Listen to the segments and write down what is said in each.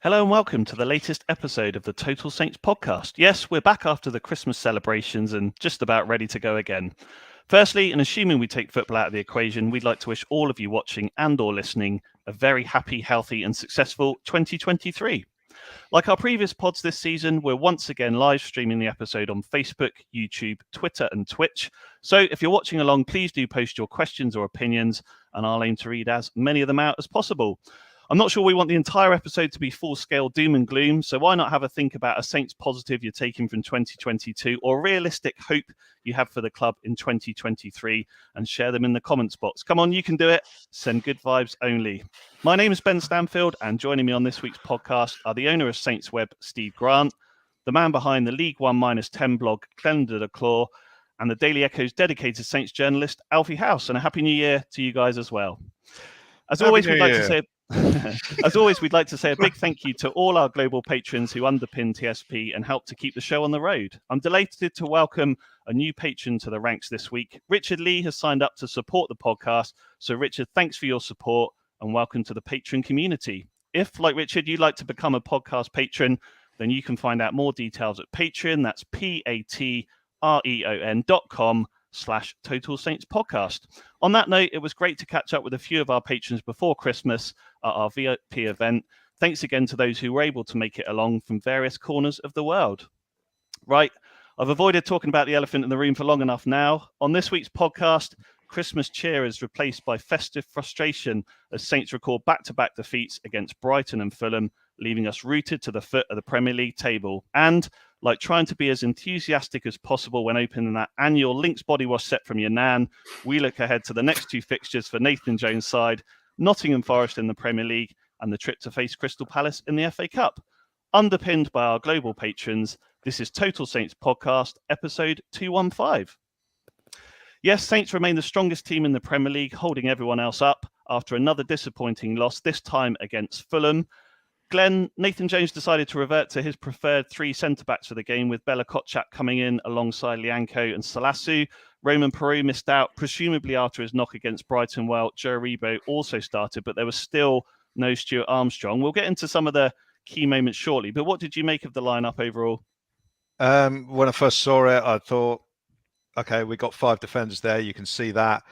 Hello and welcome to the latest episode of the Total Saints podcast. Yes, we're back after the Christmas celebrations and just about ready to go again. Firstly, and assuming we take football out of the equation, we'd like to wish all of you watching and or listening a very happy, healthy and successful 2023. Like our previous pods this season, we're once again live streaming the episode on Facebook, YouTube, Twitter and Twitch. So if you're watching along, please do post your questions or opinions and I'll aim to read as many of them out as possible. I'm not sure we want the entire episode to be full-scale doom and gloom, so why not have a think about a Saints positive you're taking from 2022 or realistic hope you have for the club in 2023 and share them in the comments box. Come on, you can do it. Send good vibes only. My name is Ben Stanfield, and joining me on this week's podcast are the owner of SaintsWeb, Steve Grant, the man behind the League 1-10 blog, Glen, and the Daily Echo's dedicated Saints journalist, Alfie House. And a Happy New Year to you guys as well. As always, we'd like to say a big thank you to all our global patrons who underpin TSP and help to keep the show on the road. I'm delighted to welcome a new patron to the ranks this week. Richard Lee has signed up to support the podcast. So Richard, thanks for your support and welcome to the patron community. If, like Richard, you'd like to become a podcast patron, then you can find out more details at Patreon. That's patreon.com/Total Saints Podcast. On that note, it was great to catch up with a few of our patrons before Christmas at our VIP event. Thanks again to those who were able to make it along from various corners of the world. Right, I've avoided talking about the elephant in the room for long enough now. On this week's podcast, Christmas cheer is replaced by festive frustration as Saints record back-to-back defeats against Brighton and Fulham, leaving us rooted to the foot of the Premier League table. And like trying to be as enthusiastic as possible when opening that annual Lynx body wash set from your nan, we look ahead to the next two fixtures for Nathan Jones' side, Nottingham Forest in the Premier League and the trip to face Crystal Palace in the FA Cup. Underpinned by our global patrons, this is Total Saints Podcast, episode 215. Yes, Saints remain the strongest team in the Premier League, holding everyone else up after another disappointing loss, this time against Fulham. Glen, Nathan Jones decided to revert to his preferred three centre-backs for the game, with Bella-Kotchap coming in alongside Lianco and Salasu. Roman Peru missed out, presumably after his knock against Brighton, while Joe Rebo also started, but there was still no Stuart Armstrong. We'll get into some of the key moments shortly, but what did you make of the lineup overall? When I first saw it, I thought, okay, we got five defenders there. You can see that.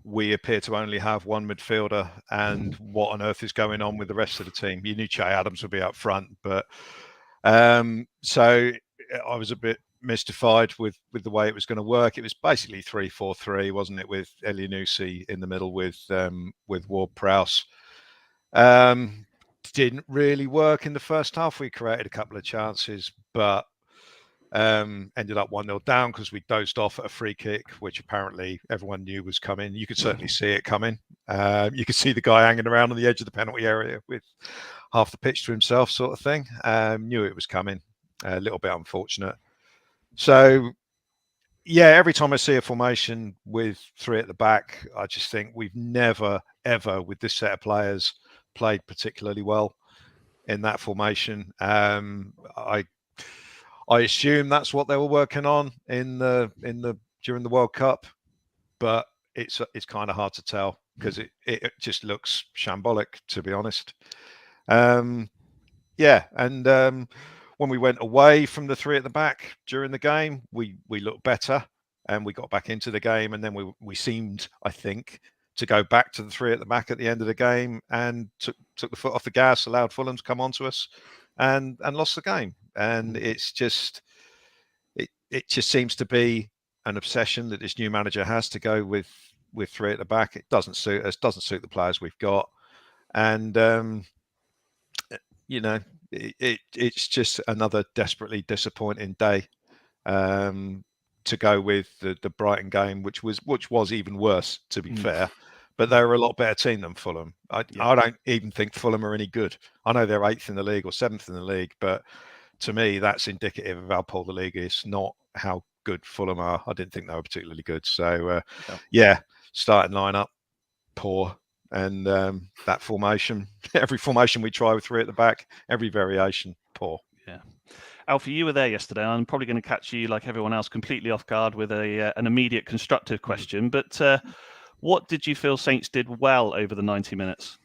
We appear to only have one midfielder, and what on earth is going on with the rest of the team? You knew Che Adams would be up front, but so I was a bit mystified with the way it was going to work. It was basically 3-4-3, wasn't it, with Elyounoussi in the middle with Ward-Prowse. Didn't really work in the first half. We created a couple of chances, but ended up 1-0 down because we dozed off at a free kick, which apparently everyone knew was coming. You could certainly see it coming. You could see the guy hanging around on the edge of the penalty area with half the pitch to himself, sort of thing. Knew it was coming. A little bit unfortunate. So, yeah, every time I see a formation with three at the back, I just think we've never, ever, with this set of players, played particularly well in that formation. I assume that's what they were working on during the World Cup, but it's kind of hard to tell because it just looks shambolic, to be honest. When we went away from the three at the back during the game, we looked better and we got back into the game, and then we seemed, I think, to go back to the three at the back at the end of the game and took the foot off the gas, allowed Fulham to come onto us, and lost the game. And it's just it just seems to be an obsession that this new manager has to go with three at the back. It doesn't suit us, doesn't suit the players we've got, and it's just another desperately disappointing day to go with the Brighton game, which was even worse, to be fair. But they were a lot better team than Fulham. I don't even think Fulham are any good. I know they're 8th in the league or 7th in the league, but to me, that's indicative of how poor the league is, not how good Fulham are. I didn't think they were particularly good. So, starting lineup, poor. And that formation, every formation we try with three at the back, every variation, poor. Yeah. Alfie, you were there yesterday. I'm probably going to catch you, like everyone else, completely off guard with an immediate constructive question. But what did you feel Saints did well over the 90 minutes?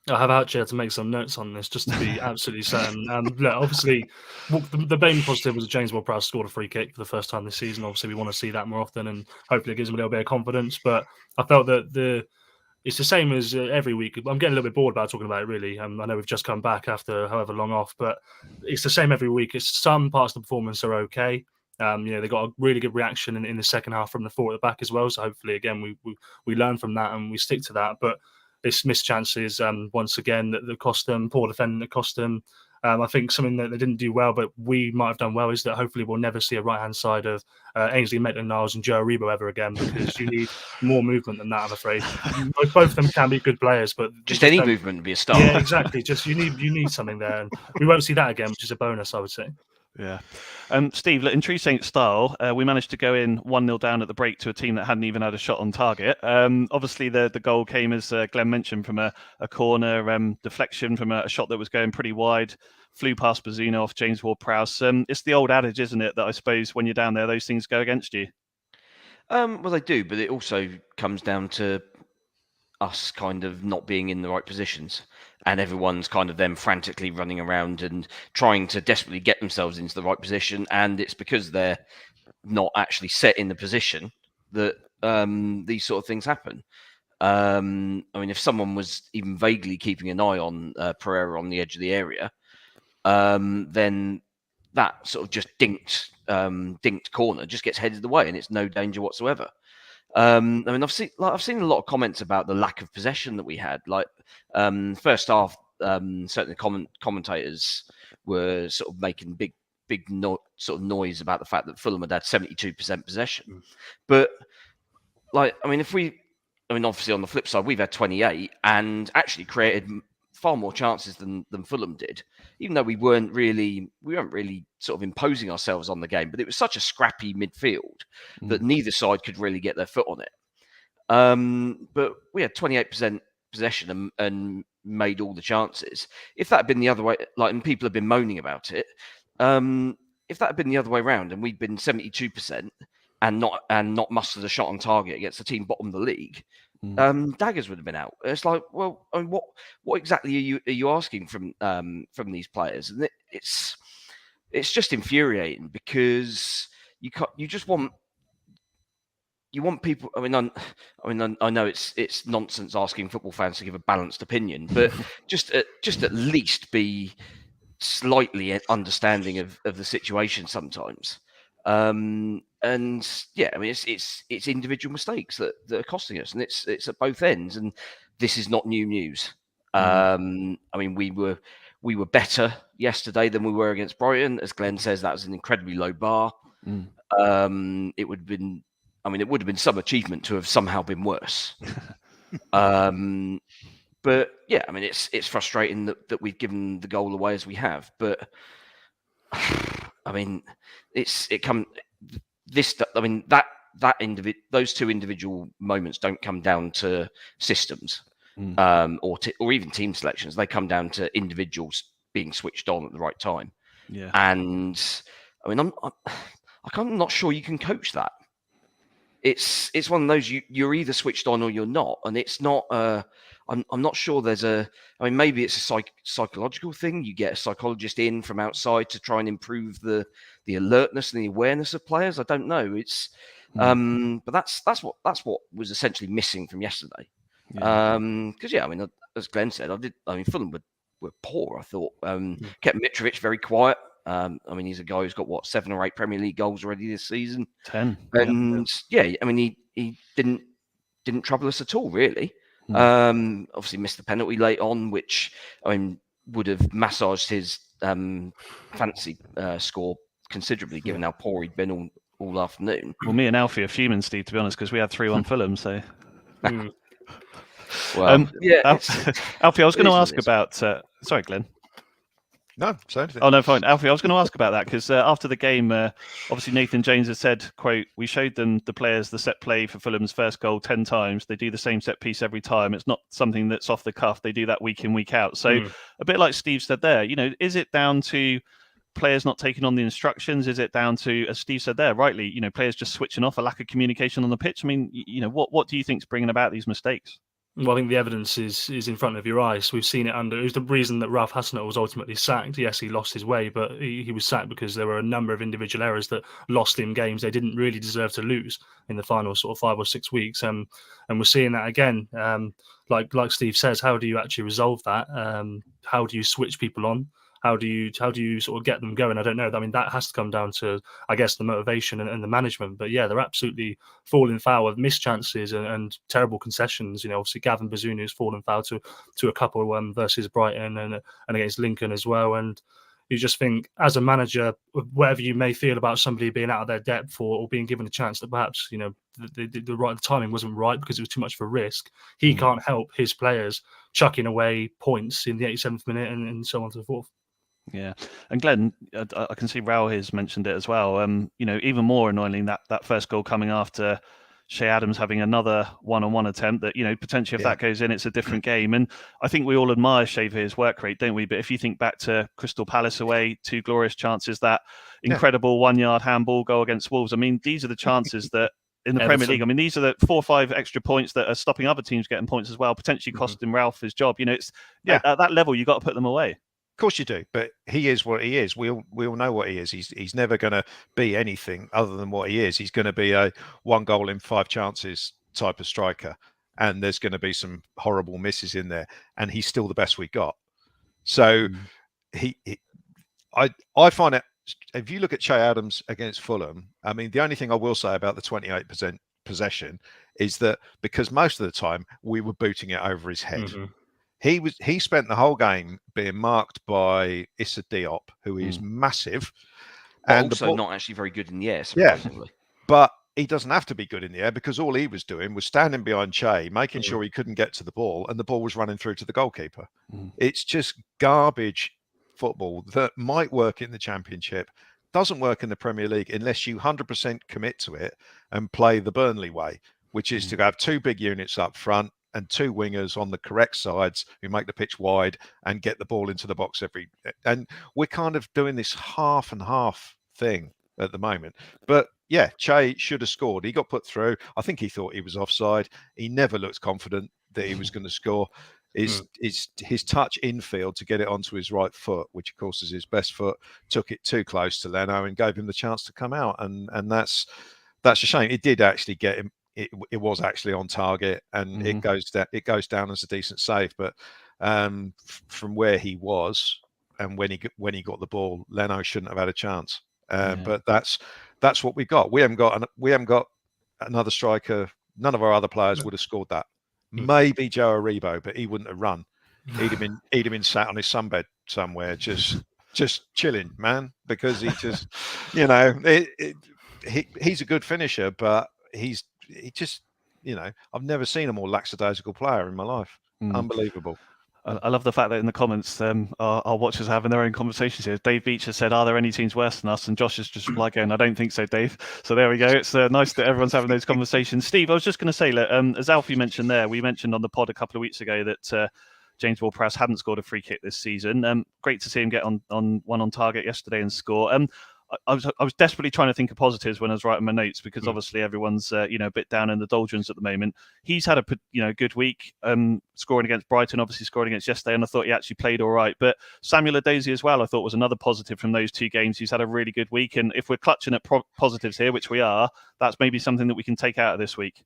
I have actually had to make some notes on this just to be absolutely certain. Look, obviously, the main positive was that James Ward-Prowse scored a free kick for the first time this season. Obviously, we want to see that more often, and hopefully it gives him a little bit of confidence. But I felt that it's the same as every week. I'm getting a little bit bored about talking about it, really. I know we've just come back after however long off, but it's the same every week. It's some parts of the performance are okay. They got a really good reaction in the second half from the four at the back as well. So hopefully, again, we learn from that and we stick to that. But it's missed chances once again that cost them, poor defending that cost them. I think something that they didn't do well, but we might have done well, is that hopefully we'll never see a right-hand side of Ainsley Maitland-Niles and Joe Aribo ever again, because you need more movement than that, I'm afraid. Both of them can be good players, but just any movement would be a start. Yeah, exactly. Just you need something there, and we won't see that again, which is a bonus, I would say. Yeah. Steve, in true Saints style, we managed to go in 1-0 down at the break to a team that hadn't even had a shot on target. Obviously, the goal came, as Glenn mentioned, from a corner deflection from a shot that was going pretty wide, flew past Bazuna off James Ward-Prowse. It's the old adage, isn't it, that I suppose when you're down there, those things go against you? Well, they do, but it also comes down to us kind of not being in the right positions, and everyone's kind of them frantically running around and trying to desperately get themselves into the right position, and it's because they're not actually set in the position that these sort of things happen. I mean, if someone was even vaguely keeping an eye on Pereira on the edge of the area, then that sort of just dinked corner just gets headed away, and it's no danger whatsoever. I mean, I've seen a lot of comments about the lack of possession that we had. Like first half, certainly commentators were sort of making big sort of noise about the fact that Fulham had 72% possession. But obviously on the flip side, we've had 28 and actually created far more chances than Fulham did, even though we weren't really sort of imposing ourselves on the game. But it was such a scrappy midfield that neither side could really get their foot on it. But we had 28% possession and made all the chances. If that had been the other way, and people have been moaning about it, if that had been the other way around and we'd been 72% and not mustered a shot on target against the team bottom of the league, daggers would have been out. It's like, well, I mean, what exactly are you asking from these players? And it's just infuriating, because you just want people. I know it's nonsense asking football fans to give a balanced opinion, but just at least be slightly understanding of the situation sometimes. And yeah, I mean, it's individual mistakes that are costing us, and it's at both ends. And this is not new news. I mean, we were better yesterday than we were against Brighton. As Glenn says, that was an incredibly low bar. It would have been some achievement to have somehow been worse. But yeah, I mean, it's frustrating that we've given the goal away as we have. But I mean, those two individual moments don't come down to systems or even team selections. They come down to individuals being switched on at the right time. Yeah. And I mean, I'm not sure you can coach that. It's one of those, you're either switched on or you're not, and it's not. I'm not sure there's I mean, maybe it's a psychological thing. You get a psychologist in from outside to try and improve the alertness and the awareness of players. I don't know. It's but that's what was essentially missing from yesterday. Because I mean, as Glenn said, Fulham were poor. I thought kept Mitrovic very quiet. I mean, he's a guy who's got 7 or 8 Premier League goals already this season. 10. And I mean, he didn't trouble us at all, really. Obviously missed the penalty late on, which I mean would have massaged his fantasy score considerably, given how poor he'd been all afternoon. Well, me and Alfie are fuming, Steve, to be honest, because we had 3-1 Fulham. So, well, Alfie, I was going to ask about. Sorry, Glenn. No, say anything. Oh, no, fine. Alfie, I was going to ask about that, because after the game, obviously Nathan James has said, quote, "We showed them, the players, the set play for Fulham's first goal 10 times. They do the same set piece every time. It's not something that's off the cuff. They do that week in, week out." So a bit like Steve said there, is it down to players not taking on the instructions? Is it down to, as Steve said there, rightly, players just switching off, a lack of communication on the pitch? I mean, what do you think is bringing about these mistakes? Well, I think the evidence is in front of your eyes. We've seen it under. It was the reason that Ralph Hasenhüttl was ultimately sacked. Yes, he lost his way, but he was sacked because there were a number of individual errors that lost him games they didn't really deserve to lose in the final sort of 5 or 6 weeks. And we're seeing that again. Like Steve says, how do you actually resolve that? How do you switch people on? How do you sort of get them going? I don't know. I mean, that has to come down to, I guess, the motivation and the management. But yeah, they're absolutely falling foul of missed chances and terrible concessions. You know, obviously Gavin Bazunu has fallen foul to a couple versus Brighton and against Lincoln as well. And you just think, as a manager, whatever you may feel about somebody being out of their depth or being given a chance that perhaps, you know, the timing wasn't right because it was too much of a risk. He can't help his players chucking away points in the 87th minute and so on and so forth. Yeah, and Glenn, I can see Raoul has mentioned it as well. You know, even more annoyingly, that first goal coming after Shea Adams having another one-on-one attempt that, you know, potentially if that goes in, it's a different game. And I think we all admire Shea for his work rate, don't we? But if you think back to Crystal Palace away, 2 glorious chances, that incredible 1-yard handball goal against Wolves. I mean, these are the chances that in the Premier League, I mean, these are the 4 or 5 extra points that are stopping other teams getting points as well, potentially costing Ralph his job. You know, it's at that level, you got to put them away. Of course you do, but he is what he is. We all know what he is. He's never going to be anything other than what he is. He's going to be a 1 goal in 5 chances type of striker, and there's going to be some horrible misses in there, and he's still the best we got. So I find it. If you look at Shea Adams against Fulham, I mean, the only thing I will say about the 28% possession is that because most of the time we were booting it over his head. He spent the whole game being marked by Issa Diop, who is massive, and also not actually very good in the air. Surprisingly. But he doesn't have to be good in the air because all he was doing was standing behind Shea, making sure he couldn't get to the ball, and the ball was running through to the goalkeeper. It's just garbage football that might work in the Championship, doesn't work in the Premier League unless you 100% commit to it and play the Burnley way, which is to have 2 big units up front and 2 wingers on the correct sides who make the pitch wide and get the ball into the box and we're kind of doing this half and half thing at the moment. But yeah, Shea should have scored. He got put through. I think he thought he was offside. He never looked confident that he was going to score. His touch infield to get it onto his right foot, which of course is his best foot, took it too close to Leno and gave him the chance to come out. And that's a shame. It did actually get him. It was actually on target, and it goes down as a decent save. But from where he was and when he got the ball, Leno shouldn't have had a chance. But that's what we got. We haven't got another striker. None of our other players would have scored that. Maybe Joe Aribo, but he wouldn't have run. He'd have been sat on his sunbed somewhere, just chilling, man, because he just, you know, he's a good finisher, but he just, you know, I've never seen a more lackadaisical player in my life. Unbelievable. I love the fact that in the comments, our watchers are having their own conversations here. Dave Beach has said, "Are there any teams worse than us?" And Josh has just replied again, "I don't think so, Dave." So there we go. It's nice that everyone's having those conversations. Steve, I was just going to say, look, as Alfie mentioned there, we mentioned on the pod a couple of weeks ago that James Ward-Prowse hadn't scored a free kick this season. Great to see him get on one on target yesterday and score. I was desperately trying to think of positives when I was writing my notes because obviously everyone's a bit down in the doldrums at the moment. He's had a good week, scoring against Brighton, obviously scoring against yesterday, and I thought he actually played all right. But Samuel Edozie as well, I thought was another positive from those 2 games. He's had a really good week, and if we're clutching at positives here, which we are, that's maybe something that we can take out of this week.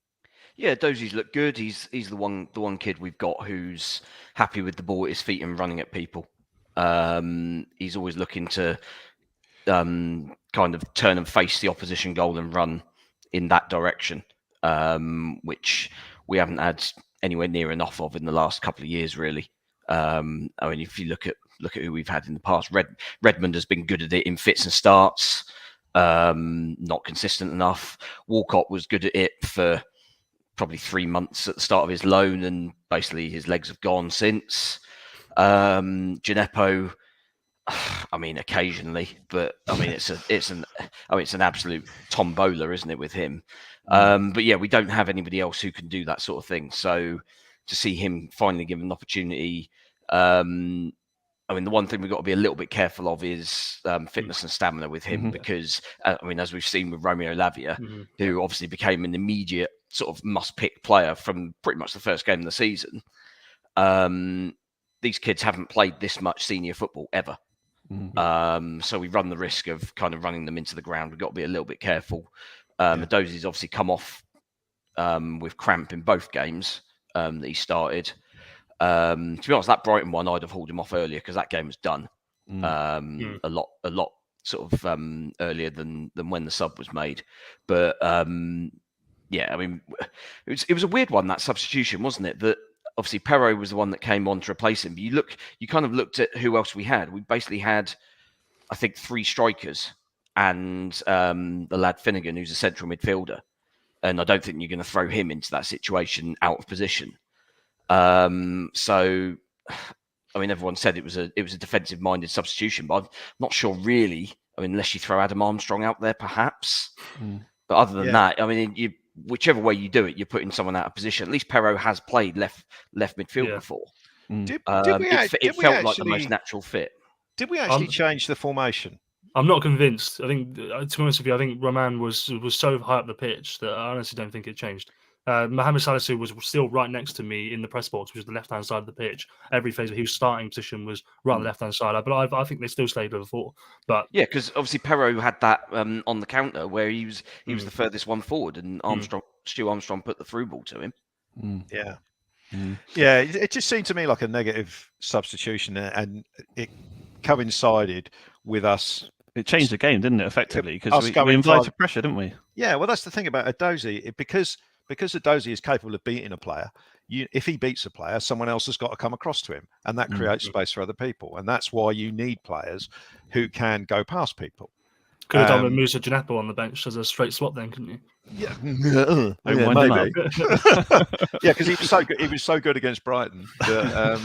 Yeah, Dozie's looked good. He's the one kid we've got who's happy with the ball at his feet and running at people. He's always looking to kind of turn and face the opposition goal and run in that direction, which we haven't had anywhere near enough of in the last couple of years, really. I mean, if you look at who we've had in the past, Redmond has been good at it in fits and starts, not consistent enough. Walcott was good at it for probably 3 months at the start of his loan, and basically his legs have gone since. Gineppo, I mean, occasionally, but I mean, it's an absolute tombola, isn't it, with him? But yeah, we don't have anybody else who can do that sort of thing. So to see him finally given an opportunity, I mean, the one thing we've got to be a little bit careful of is fitness and stamina with him, because I mean, as we've seen with Romeo Lavia, who obviously became an immediate sort of must-pick player from pretty much the first game of the season. These kids haven't played this much senior football ever. So we run the risk of kind of running them into the ground. We've got to be a little bit careful. Adozzi's obviously come off with cramp in both games that he started. To be honest, that Brighton one, I'd have hauled him off earlier because that game was done a lot sort of earlier than when the sub was made. But yeah, I mean, it was a weird one, that substitution, wasn't it? That obviously Perraud was the one that came on to replace him. But you kind of looked at who else we had. We basically had, I think, 3 strikers and the lad Finnegan, who's a central midfielder. And I don't think you're going to throw him into that situation out of position. So, I mean, everyone said it was a defensive-minded substitution, but I'm not sure really. I mean, unless you throw Adam Armstrong out there, perhaps. But other than that, I mean, whichever way you do it, you're putting someone out of position. At least Perraud has played left midfield before. It felt like the most natural fit. Did we actually change the formation? I'm not convinced. I think, to be honest with you, I think Roman was so high up the pitch that I honestly don't think it changed. Mohamed Salisu was still right next to me in the press box, which is the left-hand side of the pitch. Every phase of his starting position was right on the left-hand side. But I think they still stayed with 4. But yeah, because obviously Perraud had that on the counter where he was the furthest one forward, and Stuart Armstrong put the through ball to him. Yeah. Yeah, it just seemed to me like a negative substitution, and it coincided with us. It changed the game, didn't it, effectively? Because we invited pressure, didn't we? Yeah, well, that's the thing about Adozzi. Because Adozzi is capable of beating a player, if he beats a player, someone else has got to come across to him, and that creates space for other people. And that's why you need players who can go past people. Could have done with Musa Djenepo on the bench as a straight swap then, couldn't you? Yeah, maybe. Yeah, because he was so good. He was so good against Brighton. That,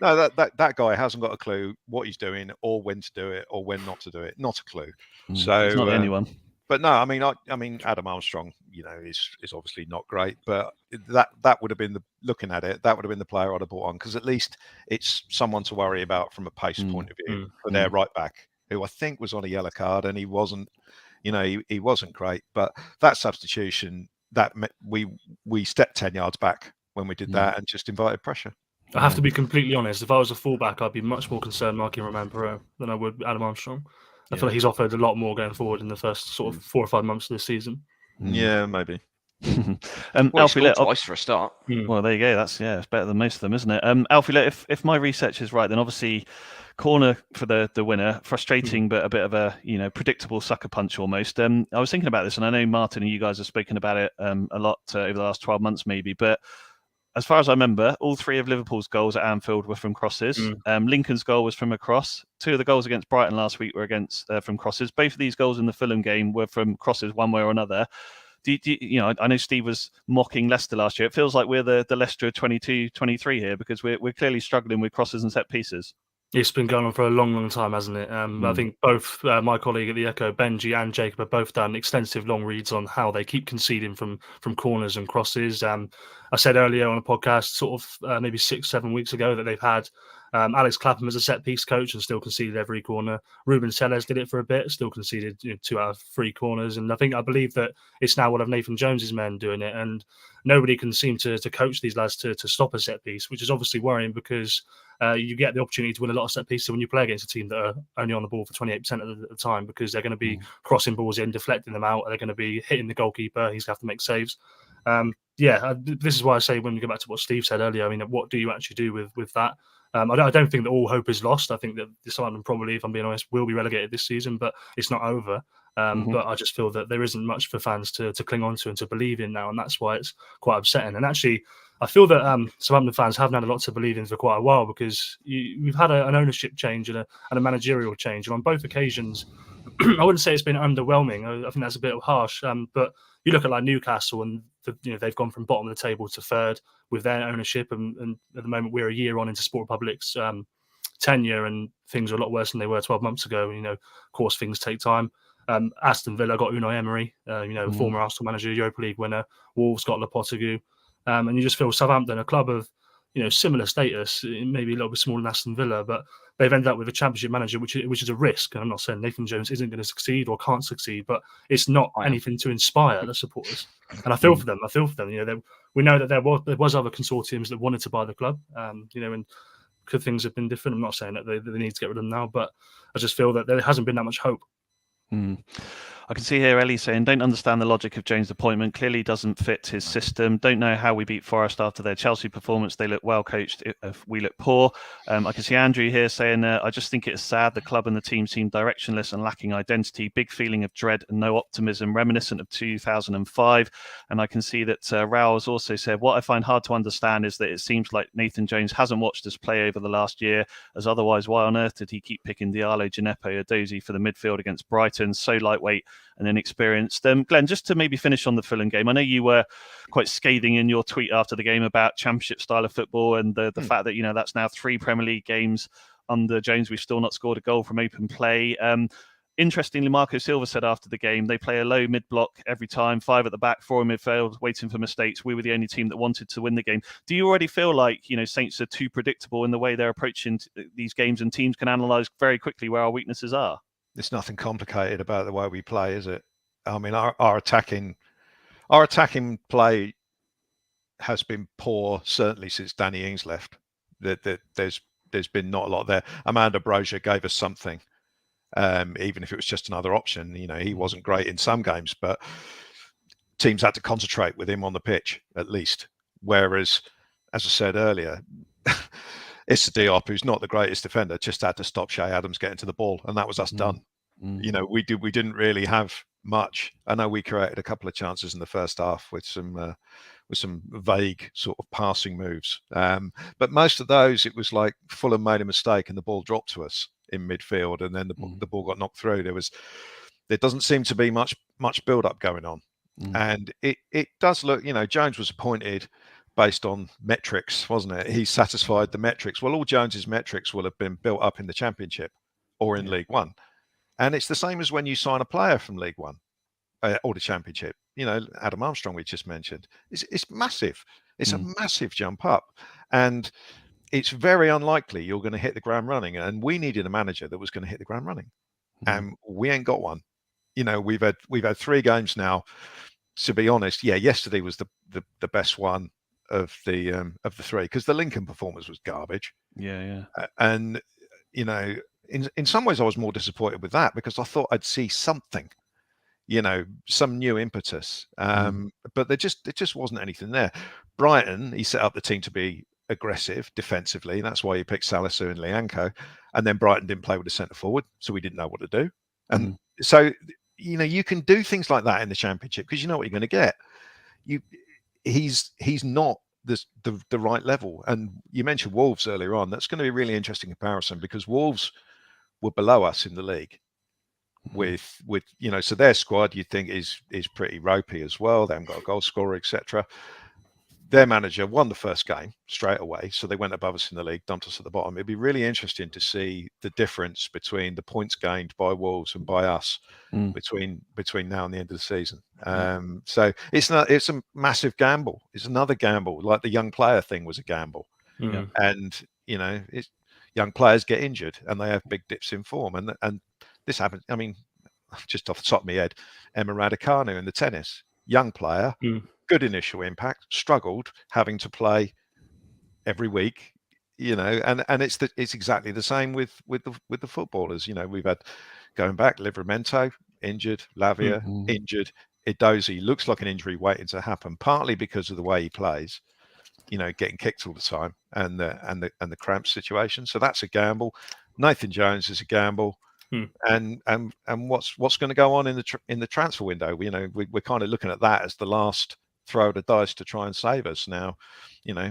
no, that guy hasn't got a clue what he's doing, or when to do it, or when not to do it. Not a clue. So it's not anyone. But no, I mean, Adam Armstrong, is obviously not great. But that would have been looking at it. That would have been the player I'd have brought on, because at least it's someone to worry about from a pace point of view for their right back, who I think was on a yellow card, and he wasn't. He wasn't great. But that substitution, that we stepped 10 yards back when we did that, and just invited pressure. I have to be completely honest. If I was a fullback, I'd be much more concerned marking Roman Perraud than I would Adam Armstrong. I feel like he's offered a lot more going forward in the first sort of 4 or 5 months of this season. Yeah, maybe. Alfie, twice for a start. Well, there you go. That's it's better than most of them, isn't it? Alfie, if my research is right, then obviously corner for the winner, frustrating, but a bit of a predictable sucker punch almost. I was thinking about this, and I know Martin and you guys have spoken about it a lot over the last 12 months, maybe, but. As far as I remember, all 3 of Liverpool's goals at Anfield were from crosses. Lincoln's goal was from a cross. 2 of the goals against Brighton last week were from crosses. Both of these goals in the Fulham game were from crosses, one way or another. I know Steve was mocking Leicester last year. It feels like we're the Leicester of 22-23 here, because we're clearly struggling with crosses and set pieces. It's been going on for a long, long time, hasn't it? I think both my colleague at the Echo, Benji, and Jacob have both done extensive long reads on how they keep conceding from corners and crosses. I said earlier on a podcast, sort of maybe 6-7 weeks ago, that they've had Alex Clapham as a set-piece coach and still conceded every corner. Ruben Sellers did it for a bit, still conceded 2 out of 3 corners. And I believe that it's now one of Nathan Jones's men doing it. And nobody can seem to coach these lads to stop a set-piece, which is obviously worrying, because you get the opportunity to win a lot of set pieces when you play against a team that are only on the ball for 28% of the time, because they're going to be crossing balls in, deflecting them out, and they're going to be hitting the goalkeeper. He's going to have to make saves. This is why I say, when we go back to what Steve said earlier, I mean, what do you actually do with that? I don't think that all hope is lost. I think that Southampton probably, if I'm being honest, will be relegated this season, but it's not over. But I just feel that there isn't much for fans to cling on to and to believe in now, and that's why it's quite upsetting. And actually, I feel that Southampton fans haven't had a lot to believe in for quite a while, because we've had an ownership change and a managerial change, and on both occasions, I wouldn't say it's been underwhelming. I think that's a bit harsh. But you look at like Newcastle, and they've gone from bottom of the table to 3rd with their ownership, and at the moment we're a year on into Sport Republic's tenure, and things are a lot worse than they were 12 months ago. Of course, things take time. Aston Villa got Unai Emery, former Arsenal manager, Europa League winner. Wolves got Lopetegui. And you just feel Southampton, a club of similar status, maybe a little bit smaller than Aston Villa, but they've ended up with a championship manager, which is a risk. And I'm not saying Nathan Jones isn't going to succeed or can't succeed, but it's not anything to inspire the supporters. And I feel for them. We know that there was other consortiums that wanted to buy the club. And could things have been different? I'm not saying that they need to get rid of them now, but I just feel that there hasn't been that much hope. I can see here Ellie saying, don't understand the logic of Jones' appointment. Clearly doesn't fit his system. Don't know how we beat Forest after their Chelsea performance. They look well coached if we look poor. I can see Andrew here saying, I just think it's sad. The club and the team seem directionless and lacking identity. Big feeling of dread and no optimism, reminiscent of 2005. And I can see that Rao has also said, what I find hard to understand is that it seems like Nathan Jones hasn't watched us play over the last year, as otherwise why on earth did he keep picking Diallo, Gineppo, Edozie for the midfield against Brighton? So lightweight and inexperienced. Glenn, just to maybe finish on the Fulham game, I know you were quite scathing in your tweet after the game about championship style of football and the fact that, that's now 3 Premier League games under Jones. We've still not scored a goal from open play. Interestingly, Marco Silva said after the game, they play a low mid-block every time, 5 at the back, 4 in midfield, waiting for mistakes. We were the only team that wanted to win the game. Do you already feel like, Saints are too predictable in the way they're approaching these games, and teams can analyse very quickly where our weaknesses are? There's nothing complicated about the way we play, is it? I mean, our attacking play has been poor certainly since Danny Ings left. There's been not a lot there. Amanda Brozier gave us something, even if it was just another option. He wasn't great in some games, but teams had to concentrate with him on the pitch at least. Whereas, as I said earlier, Issa Diop, who's not the greatest defender, just had to stop Shea Adams getting to the ball, and that was us done. We didn't really have much. I know we created a couple of chances in the first half with some vague sort of passing moves, but most of those it was like Fulham made a mistake and the ball dropped to us in midfield, and then the ball got knocked through. There doesn't seem to be much build up going on, and it does look. Jones was appointed based on metrics, wasn't it? He satisfied the metrics. Well, all Jones's metrics will have been built up in the Championship or in League One. And it's the same as when you sign a player from League One or the Championship. Adam Armstrong, we just mentioned. It's massive. It's a massive jump up. And it's very unlikely you're going to hit the ground running. And we needed a manager that was going to hit the ground running. And we ain't got one. We've had 3 games now. To be honest, yesterday was the best one of the 3, because the Lincoln performance was garbage. And in some ways I was more disappointed with that, because I thought I'd see something, some new impetus, but there just wasn't anything there. Brighton, he set up the team to be aggressive defensively, and that's why he picked Salisu and Lianco, and then Brighton didn't play with a centre forward, so we didn't know what to do. And so you can do things like that in the Championship, because you know what you're going to get. He's not the right level. And you mentioned Wolves earlier on. That's going to be a really interesting comparison, because Wolves were below us in the league with so their squad you'd think is pretty ropey as well. They haven't got a goal scorer, etc. Their manager won the first game straight away, so they went above us in the league, dumped us at the bottom. It'd be really interesting to see the difference between the points gained by Wolves and by us between now and the end of the season. So it's a massive gamble. It's another gamble, like the young player thing was a gamble. And young players get injured and they have big dips in form, and this happened. I mean, just off the top of my head, Emma Raducanu in the tennis, young player. Good initial impact, struggled having to play every week, and it's exactly the same with the footballers. We've had, going back, Livramento injured, Lavia injured, Edozie looks like an injury waiting to happen, partly because of the way he plays, getting kicked all the time, and the cramp situation. So that's a gamble. Nathan Jones is a gamble. And what's going to go on in the transfer window? We're kind of looking at that as the last throw of the dice to try and save us. Now,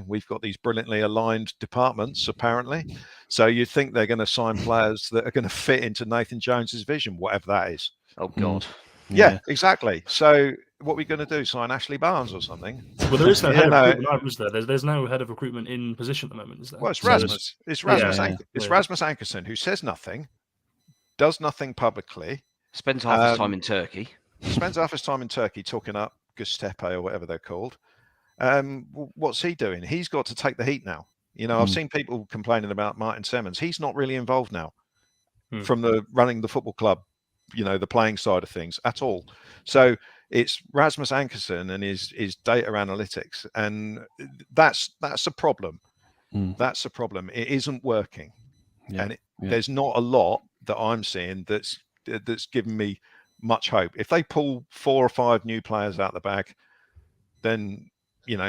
we've got these brilliantly aligned departments apparently, so you think they're going to sign players that are going to fit into Nathan Jones's vision, whatever that is. Oh God. Yeah, exactly. So what are we going to do? Sign Ashley Barnes or something? Well, there is no head of recruitment, is there? There's no head of recruitment in position at the moment, is there? Well, it's Rasmus. It's Rasmus Ankerson, who says nothing, does nothing publicly, spends half his time in Turkey. Spends half his time in Turkey talking up Giuseppe or whatever they're called, What's he doing? He's got to take the heat now. I've seen people complaining about Martin Semmens. He's not really involved now from the running the football club, the playing side of things at all. So it's Rasmus Ankersen and his data analytics, and that's a problem. That's a problem. It isn't working, and there's not a lot that I'm seeing that's given me much hope. If they pull 4 or 5 new players out the bag, then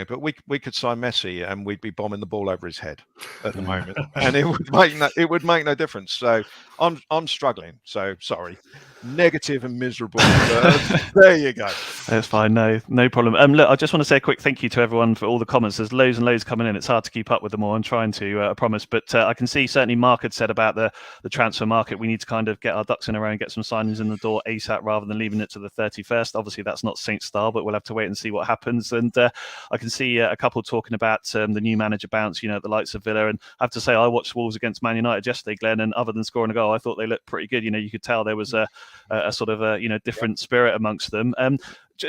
but we could sign Messi and we'd be bombing the ball over his head at the moment, and it would make no difference. So I'm struggling. So sorry, negative and miserable. There you go. That's fine. No problem. Look, I just want to say a quick thank you to everyone for all the comments. There's loads and loads coming in. It's hard to keep up with them all. I'm trying to, I promise. But I can see certainly Mark had said about the transfer market. We need to kind of get our ducks in a row and get some signings in the door ASAP rather than leaving it to the 31st. Obviously, that's not Saints style, but we'll have to wait and see what happens. And I can see a couple talking about the new manager bounce, the likes of Villa. And I have to say, I watched Wolves against Man United yesterday, Glen, and other than scoring a goal, I thought they looked pretty good. You could tell there was a sort of a different spirit amongst them.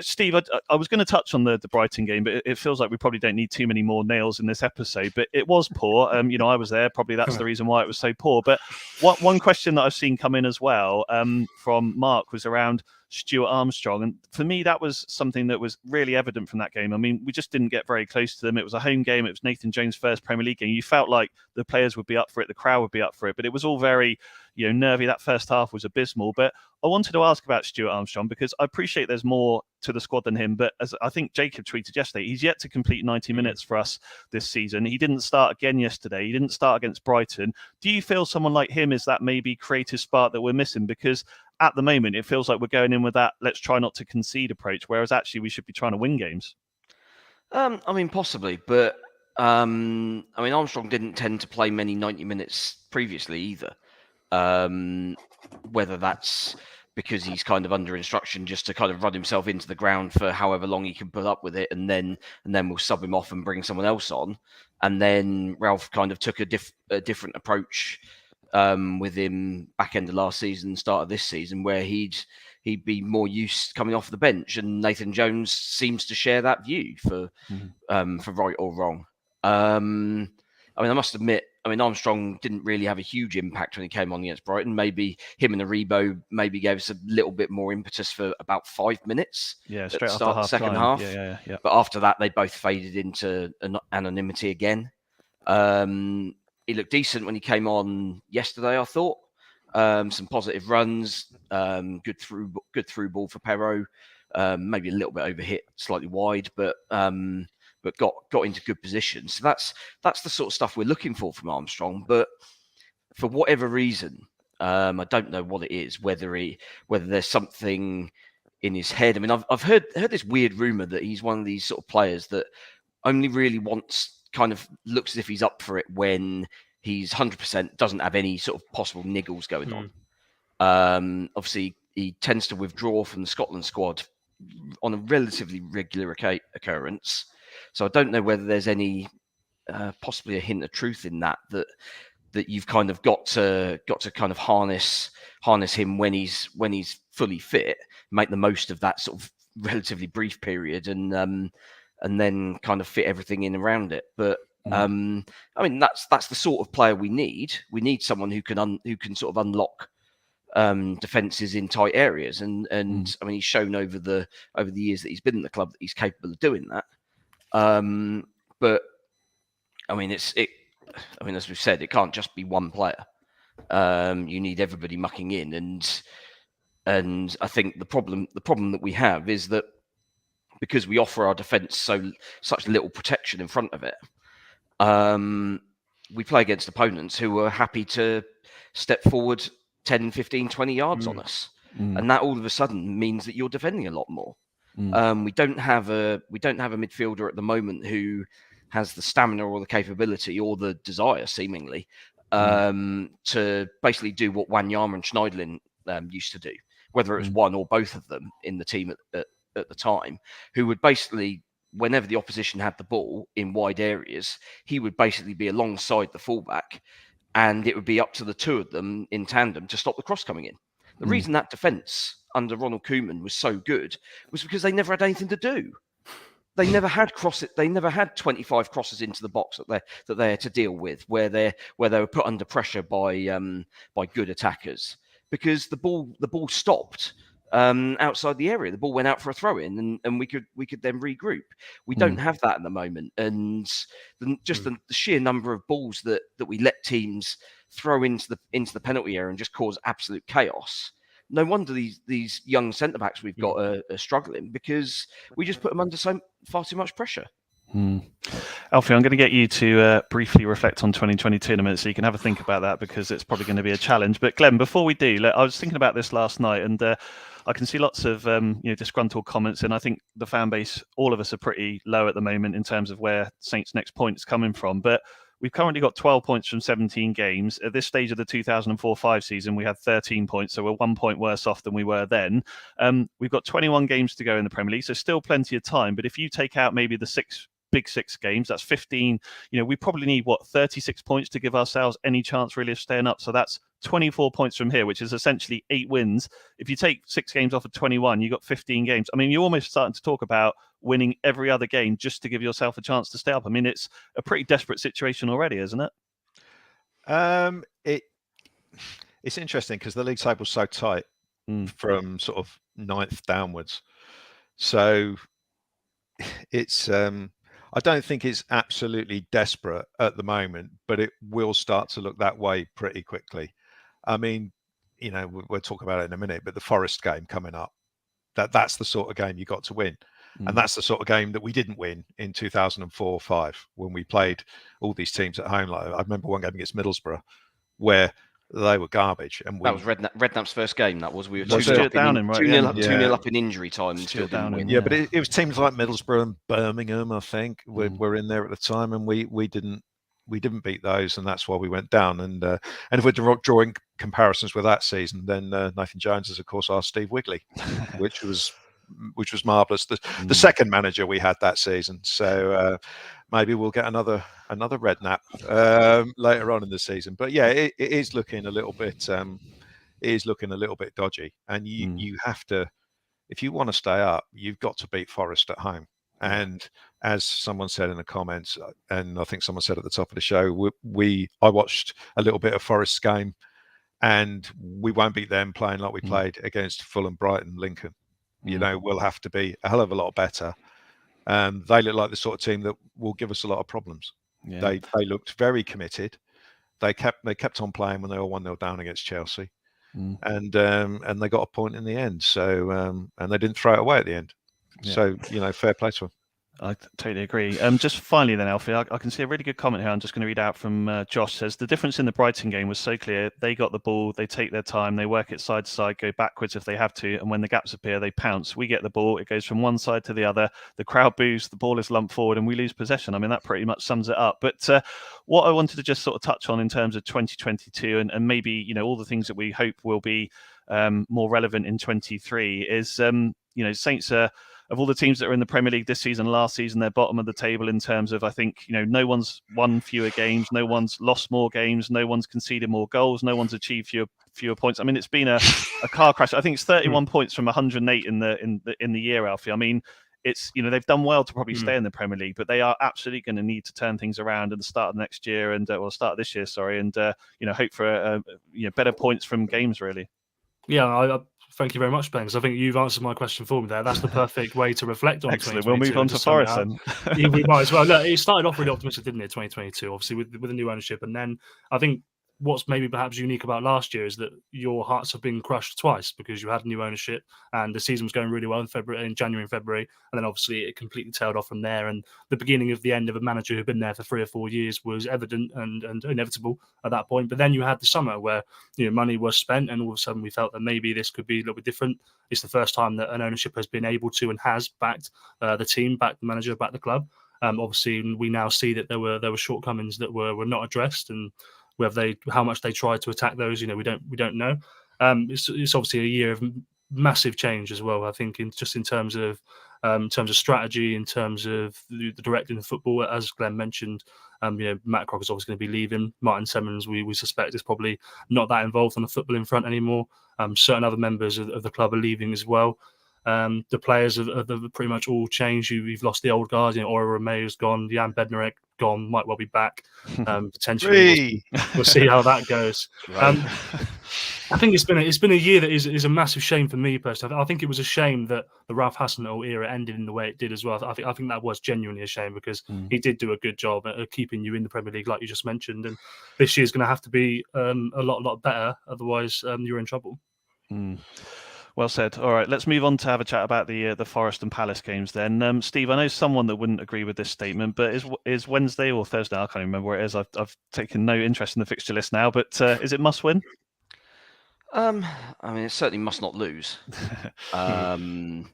Steve, I was going to touch on the Brighton game, but it feels like we probably don't need too many more nails in this episode. But it was poor. I was there. Probably that's the reason why it was so poor. But one question that I've seen come in as well from Mark was around Stuart Armstrong. And for me, that was something that was really evident from that game. I mean, we just didn't get very close to them. It was a home game. It was Nathan Jones' first Premier League game. You felt like the players would be up for it. The crowd would be up for it. But it was all very, nervy. That first half was abysmal. But I wanted to ask about Stuart Armstrong because I appreciate there's more to the squad than him. But as I think Jacob tweeted yesterday, he's yet to complete 90 minutes for us this season. He didn't start again yesterday. He didn't start against Brighton. Do you feel someone like him is that maybe creative spark that we're missing? Because at the moment, it feels like we're going in with that let's try not to concede approach, whereas actually we should be trying to win games. Possibly, but Armstrong didn't tend to play many 90 minutes previously either. Whether that's because he's kind of under instruction just to kind of run himself into the ground for however long he can put up with it, and then we'll sub him off and bring someone else on. And then Ralph kind of took a different approach with him back end of last season, start of this season, where he'd be more used coming off the bench, and Nathan Jones seems to share that view for right or wrong. I must admit, Armstrong didn't really have a huge impact when he came on against Brighton. Maybe him and Aribo maybe gave us a little bit more impetus for about 5 minutes. Yeah, straight after the second half. Yeah. But after that, they both faded into anonymity again. He looked decent when he came on yesterday, I thought. Some positive runs, good through ball for Perrault. Maybe a little bit overhit, slightly wide, but got into good positions. So that's the sort of stuff we're looking for from Armstrong. But for whatever reason, I don't know what it is. Whether there's something in his head. I've heard this weird rumor that he's one of these sort of players that only really looks as if he's up for it when he's 100%, doesn't have any sort of possible niggles going on. Obviously, he tends to withdraw from the Scotland squad on a relatively regular occurrence. So I don't know whether there's any possibly a hint of truth in that you've kind of got to kind of harness him when he's fully fit, make the most of that sort of relatively brief period, and then kind of fit everything in around it. But that's the sort of player we need. We need someone who can sort of unlock defenses in tight areas, and he's shown over the years that he's been in the club that he's capable of doing that. But as we've said, it can't just be one player. You need everybody mucking in, and I think the problem that we have is that because we offer our defence such little protection in front of it, we play against opponents who are happy to step forward 10, 15, 20 yards on us. And that all of a sudden means that you're defending a lot more. We don't have a midfielder at the moment who has the stamina or the capability or the desire, seemingly, to basically do what Wanyama and Schneiderlin used to do, whether it was one or both of them in the team at the time, who would basically, whenever the opposition had the ball in wide areas, he would basically be alongside the fullback, and it would be up to the two of them in tandem to stop the cross coming in. The reason that defence under Ronald Koeman was so good was because they never had anything to do. they never had They never had 25 crosses into the box that they had to deal with, where they were put under pressure by good attackers, because the ball stopped outside the area. The ball went out for a throw in, and we could then regroup. We don't have that at the moment, and the sheer number of balls that we let teams throw into the penalty area and just cause absolute chaos. No wonder these young centre backs we've got are struggling, because we just put them under far too much pressure. Alfie, I'm going to get you to briefly reflect on 2022 in a minute, so you can have a think about that, because it's probably going to be a challenge. But Glenn, before we do, I was thinking about this last night, and I can see lots of disgruntled comments, and I think the fan base, all of us, are pretty low at the moment in terms of where Saints' next point is coming from. But we've currently got 12 points from 17 games. At this stage of the 2004-05 season, we had 13 points, so we're 1 point worse off than we were then. We've got 21 games to go in the Premier League, so still plenty of time. But if you take out maybe the big six games, that's 15. We probably need 36 points to give ourselves any chance really of staying up. So that's 24 points from here, which is essentially 8 wins. If you take 6 games off of 21, you've got 15 games. I mean, you're almost starting to talk about winning every other game just to give yourself a chance to stay up. I mean, it's a pretty desperate situation already, isn't it? It's interesting because the league table's so tight from sort of 9th downwards. So it's I don't think it's absolutely desperate at the moment, but it will start to look that way pretty quickly. I mean, we'll talk about it in a minute, but the Forest game coming up, that's the sort of game you got to win. And that's the sort of game that we didn't win in 2004-05 when we played all these teams at home. Like, I remember one game against Middlesbrough where they were garbage, and that was Redknapp's first game. That was, we were 2-0 up in injury time and still didn't win. Yeah, but it was teams like Middlesbrough and Birmingham, I think, were in there at the time, and we didn't beat those, and that's why we went down. And if we're drawing comparisons with that season, then Nathan Jones is of course our Steve Wigley, which was marvellous. The second manager we had that season. So maybe we'll get another Redknapp later on in the season. But yeah, it is looking a little bit. It is looking a little bit dodgy, and you have to, if you want to stay up, you've got to beat Forest at home. And as someone said in the comments, and I think someone said at the top of the show, I watched a little bit of Forest's game, and we won't beat them playing like we played against Fulham, Brighton, Lincoln. We'll have to be a hell of a lot better. They look like the sort of team that will give us a lot of problems. Yeah. They looked very committed. They kept on playing when they were 1-0 down against Chelsea, and they got a point in the end. So and they didn't throw it away at the end. Yeah. So fair play to them. I totally agree. Just finally then, Alfie, I can see a really good comment here. I'm just going to read out from Josh. Says, the difference in the Brighton game was so clear. They got the ball, they take their time, they work it side to side, go backwards if they have to, and when the gaps appear, they pounce. We get the ball, it goes from one side to the other, the crowd boos, the ball is lumped forward, and we lose possession. I mean, that pretty much sums it up. But what I wanted to just sort of touch on in terms of 2022 and maybe, all the things that we hope will be more relevant in 23 is, Saints are, of all the teams that are in the Premier League this season, last season, they're bottom of the table in terms of, I think, no one's won fewer games, no one's lost more games, no one's conceded more goals, no one's achieved fewer points. I mean, it's been a car crash. I think it's 31 points from 108 in the year, Alfie. I mean, it's they've done well to probably stay in the Premier League, but they are absolutely going to need to turn things around at the start of next year and start of this year, sorry, and hope for better points from games, really. Yeah, thank you very much, Ben. I think you've answered my question for me there. That's the perfect way to reflect on. Excellent. We'll move on to Forest then. Yeah, we might as well. Look, it started off really optimistic, didn't it? 2022, obviously with the new ownership, and then I think what's maybe perhaps unique about last year is that your hearts have been crushed twice because you had new ownership and the season was going really well in January and February, and then obviously it completely tailed off from there. And the beginning of the end of a manager who'd been there for 3 or 4 years was evident and inevitable at that point. But then you had the summer where money was spent, and all of a sudden we felt that maybe this could be a little bit different. It's the first time that an ownership has been able to and has backed the team, backed the manager, backed the club. Obviously, we now see that there were shortcomings that were not addressed, and how much they tried to attack those, we don't know. It's obviously a year of massive change as well. I think in terms of strategy, in terms of the directing of football, as Glenn mentioned, Matt Crock is obviously going to be leaving. Martin Semmens, we suspect, is probably not that involved on the footballing front anymore. Certain other members of the club are leaving as well. The players have pretty much all changed. You've lost the old guys. Aura Romeo's gone. Jan Bednarek gone. Might well be back. Potentially, we'll see how that goes. I think it's been a year that is a massive shame for me personally. I think it was a shame that the Ralph Hasenhüttl era ended in the way it did as well. I think that was genuinely a shame because he did do a good job at keeping you in the Premier League, like you just mentioned. And this year's going to have to be a lot better. Otherwise, you're in trouble. Well said. All right, let's move on to have a chat about the Forest and Palace games then. Steve, I know someone that wouldn't agree with this statement, but is Wednesday or Thursday? I can't even remember where it is. I've taken no interest in the fixture list now, but is it must win? I mean, it certainly must not lose. I mean,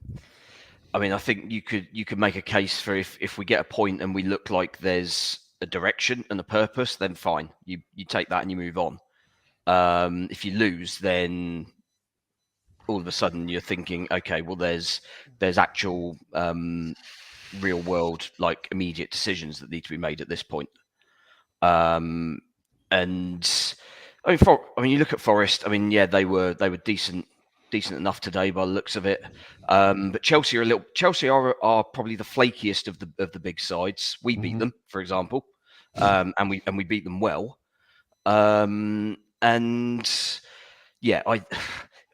I think you could make a case for if we get a point and we look like there's a direction and a purpose, then fine. You take that and you move on. If you lose, then all of a sudden you're thinking, okay, well, there's actual real world, like immediate decisions that need to be made at this point. And I mean, you look at Forest. I mean, yeah, they were decent enough today by the looks of it. But Chelsea are probably the flakiest of the big sides. We beat them, for example, and we beat them well. And yeah,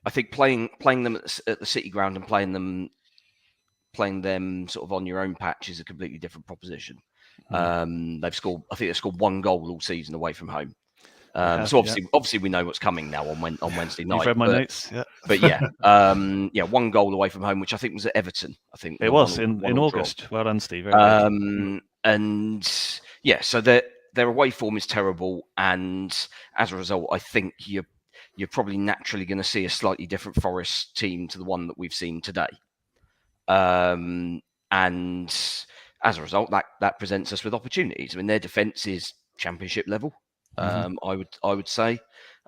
I think playing them at the City Ground and playing them sort of on your own patch is a completely different proposition. I think they've scored one goal all season away from home. So obviously we know what's coming now on Wednesday night. You've read my notes, yeah. But one goal away from home, which I think was at Everton. I think it was in August. Draw. Well done, Steve. And yeah, so their away form is terrible, and as a result, I think you're probably naturally going to see a slightly different Forest team to the one that we've seen today. And as a result, that presents us with opportunities. I mean, their defence is Championship level. I would say,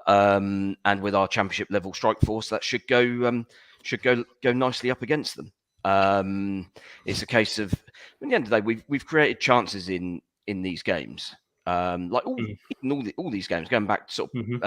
and with our Championship level strike force, that should go nicely up against them. It's a case of, at the end of the day, we've created chances in these games, like all these games going back to sort of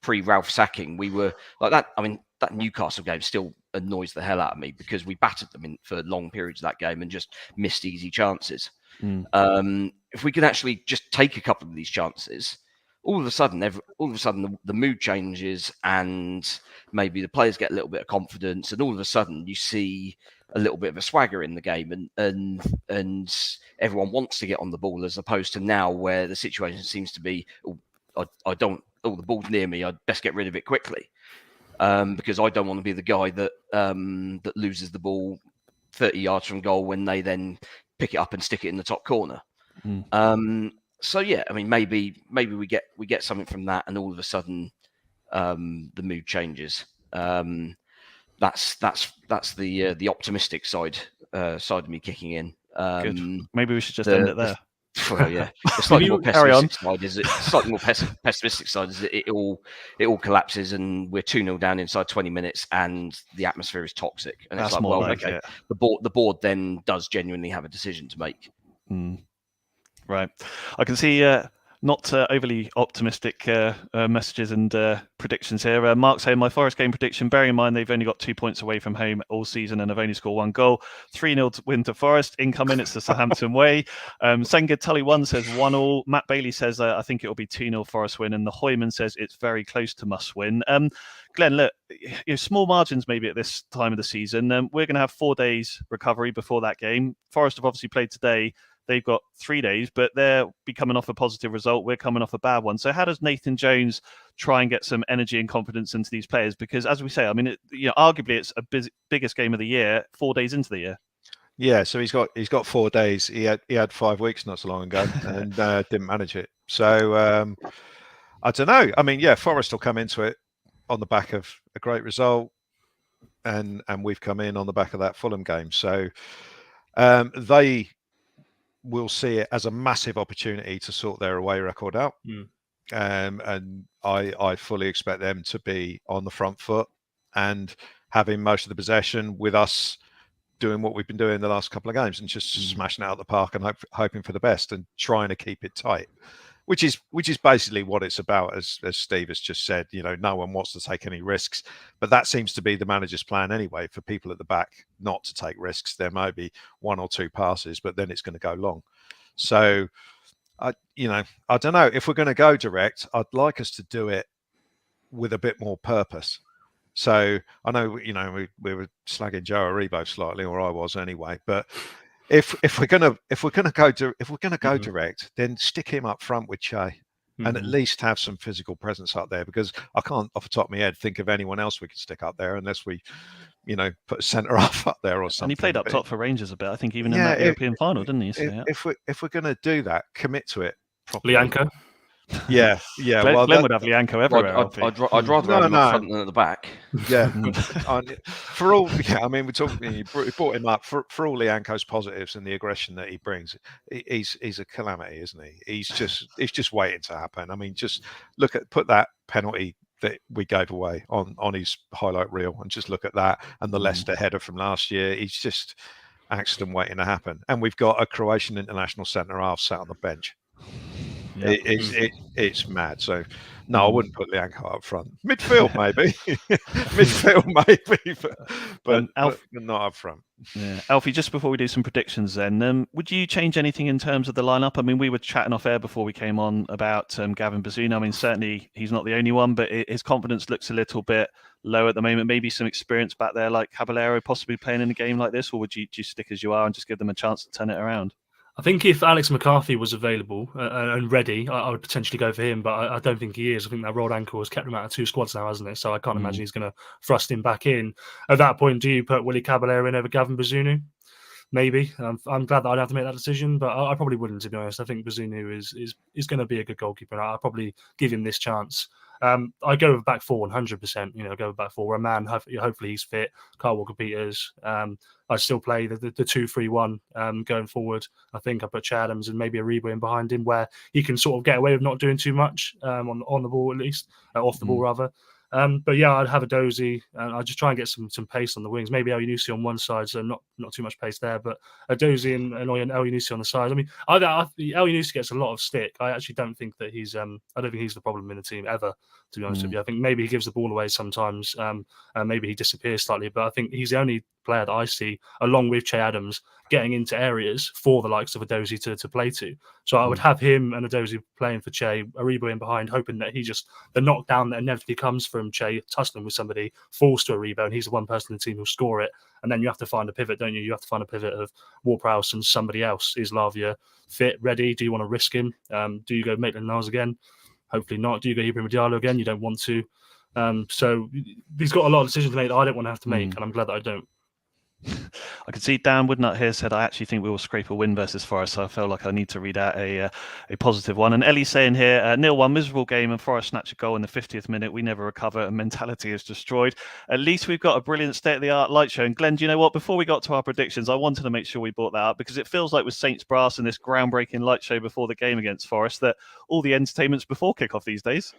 pre-Ralph sacking. We were like that. I mean, that Newcastle game still annoys the hell out of me because we battered them for long periods of that game and just missed easy chances. If we could actually just take a couple of these chances, all of a sudden the mood changes and maybe the players get a little bit of confidence, and all of a sudden you see a little bit of a swagger in the game, and everyone wants to get on the ball, as opposed to now where the situation seems to be, I don't, the ball's near me, I'd best get rid of it quickly, because I don't want to be the guy that that loses the ball 30 yards from goal when they then pick it up and stick it in the top corner. So yeah, I mean, maybe we get something from that, and all of a sudden the mood changes. That's the optimistic side of me kicking in. Good. Maybe we should just end it there. Well, yeah. The slightly more pessimistic side is it all collapses and we're 2-0 down inside 20 minutes and the atmosphere is toxic. And That's it's like, more well, like okay, it. the board then does genuinely have a decision to make. Right. I can see not overly optimistic messages and predictions here. Mark saying, my Forest game prediction, bearing in mind they've only got 2 points away from home all season and have only scored one goal. 3-0 win to Forest. Incoming, it's the Southampton way. Senga Tully 1 says 1-1. Matt Bailey says, I think it will be 2-0 Forest win. And the Hoyman says it's very close to must win. Glenn, look, small margins maybe at this time of the season. We're going to have 4 days recovery before that game. Forest have obviously played today. They've got 3 days, but they're coming off a positive result. We're coming off a bad one. So how does Nathan Jones try and get some energy and confidence into these players? Because as we say, I mean, arguably it's a biggest game of the year, 4 days into the year. Yeah, so he's got 4 days. He had 5 weeks not so long ago and didn't manage it. So I don't know. I mean, yeah, Forest will come into it on the back of a great result, and we've come in on the back of that Fulham game. So they will see it as a massive opportunity to sort their away record out. And I fully expect them to be on the front foot and having most of the possession, with us doing what we've been doing the last couple of games and just smashing it out of the park and hoping for the best and trying to keep it tight. which is basically what it's about, as Steve has just said. No one wants to take any risks, but that seems to be the manager's plan anyway, for people at the back not to take risks. There may be 1 or 2 passes, but then it's going to go long. So I don't know, if we're going to go direct, I'd like us to do it with a bit more purpose. So I know, we were slagging Joe Aribo slightly, or I was anyway, but if we're gonna go direct, then stick him up front with Che, and at least have some physical presence up there, because I can't off the top of my head think of anyone else we could stick up there, unless we put a centre half up there or something. And he played up top for Rangers a bit, I think, even in that European final, didn't he? So, if we're gonna do that, commit to it properly. Lianco. Yeah. Glen would have Lianco everywhere. I'd rather have him up front than at the back. Yeah. For all, we're talking. You brought him up for all Lianco's positives and the aggression that he brings. He's a calamity, isn't he? It's just waiting to happen. Just put that penalty that we gave away on his highlight reel, and just look at that, and the Leicester header from last year. He's just accident waiting to happen. And we've got a Croatian international centre half sat on the bench. Yeah. It's mad. So no, I wouldn't put Lianco up front. Midfield maybe, but not up front. Yeah, Alfie. Just before we do some predictions, then would you change anything in terms of the lineup? We were chatting off air before we came on about Gavin Bazunu. Certainly he's not the only one, but his confidence looks a little bit low at the moment. Maybe some experience back there, like Caballero, possibly playing in a game like this, or would you stick as you are and just give them a chance to turn it around? I think if Alex McCarthy was available and ready, I would potentially go for him, but I don't think he is. I think that rolled ankle has kept him out of 2 squads now, hasn't it? So I can't imagine he's going to thrust him back in. At that point, do you put Willy Caballero in over Gavin Bazunu? Maybe. I'm glad that I don't have to make that decision, but I probably wouldn't, to be honest. I think Bazunu is going to be a good goalkeeper, and I'll probably give him this chance. I go with back 4 100%. Go with back 4. A man, hopefully he's fit. Kyle Walker-Peters. I still play the 2-3-1 going forward. I think I put Che Adams and maybe Aribo in behind him, where he can sort of get away with not doing too much on the ball, at least off the ball rather. But yeah, I'd have a Dozy, and I'd just try and get some pace on the wings. Maybe El Yunusi on one side, so not too much pace there, but a Dozy and El Yunusi on the side. El Yunusi gets a lot of stick. I actually don't think that he's. I don't think he's the problem in the team ever, to be honest with you. I think maybe he gives the ball away sometimes, and maybe he disappears slightly. But I think he's the only player that I see, along with Che Adams, getting into areas for the likes of a Dozy to play to. So I would have him and a Dozy playing for Che, Aribo in behind, hoping that the knockdown that inevitably comes from Che tussling with somebody falls to Aribo, and he's the one person in the team who'll score it. And then you have to find a pivot, don't you? You have to find a pivot of Ward-Prowse and somebody else. Is Lavia fit, ready? Do you want to risk him? Do you go Maitland-Niles again? Hopefully not. Do you go Ibrahim Diallo again? You don't want to. So he's got a lot of decisions to make that I don't want to have to make, and I'm glad that I don't. I can see Dan Woodnut here said, I actually think we will scrape a win versus Forest, so I feel like I need to read out a positive one. And Ellie's saying here, 0-1, miserable game, and Forest snatch a goal in the 50th minute. We never recover, and mentality is destroyed. At least we've got a brilliant state-of-the-art light show. And Glenn, do you know what? Before we got to our predictions, I wanted to make sure we brought that up, because it feels like with Saints Brass and this groundbreaking light show before the game against Forest, that all the entertainment's before kickoff these days.